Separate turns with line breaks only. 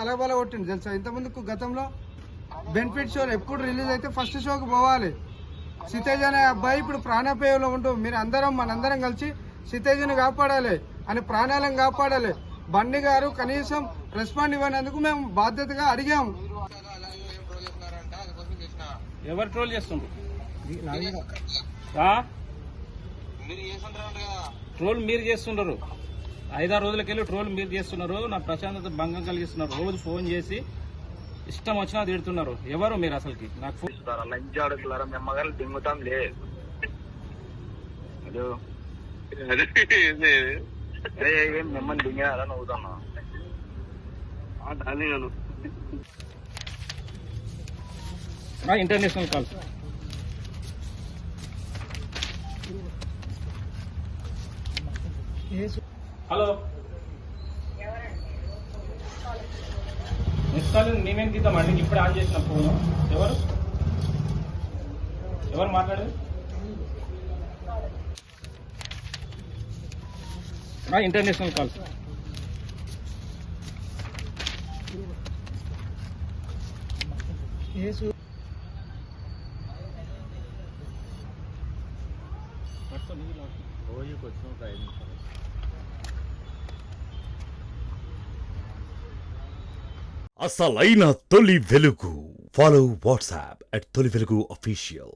కలబల కొట్టింది తెలుసా. ఇంతకుముందుకు గతంలో బెనిఫిట్ షో ఎప్పుడు రిలీజ్ అయితే ఫస్ట్ షోకి పోవాలి. సితేజ్ అనే అబ్బాయి ఇప్పుడు ప్రాణాపాయంలో ఉంటూ మీరు మనందరం కలిసి సితేజ్ని కాపాడాలి అని ప్రాణాలను కాపాడాలి. బండి గారు కనీసం రెస్పాండ్ ఇవ్వనందుకు మేము బాధ్యతగా అడిగాము.
ఎవరు ట్రోల్ చేస్తుండ్రు? ట్రోల్ మీరు చేస్తున్నారు. 5-6 రోజులకెళ్ళి ట్రోల్ మీరు చేస్తున్నారు. నా ప్రశాంతత భంగం కలిగిస్తున్నారు. రోజు ఫోన్ చేసి ఇష్టం వచ్చినా తిడుతున్నారు. ఎవరు మీరు అసలుకి? నాకు ఫోన్
లంచ్ అడుగుతారా మెమ్మగారు దింగుతాం లే. మిమ్మల్ని దింగారా నవ్వుతున్నా
ఇంటర్నేషనల్ కాల్. హలో మిస్కాల్ మేమేం తీద్దామండి. ఇప్పుడు ఆన్ చేసిన ఫోను. ఎవరు మాట్లాడేది? International call. రోజుకి వచ్చిన 5 నిమిషాలు.
అసలైన తొలి వెలుగు. ఫాలో వాట్సాప్ @తొలి వెలుగు official.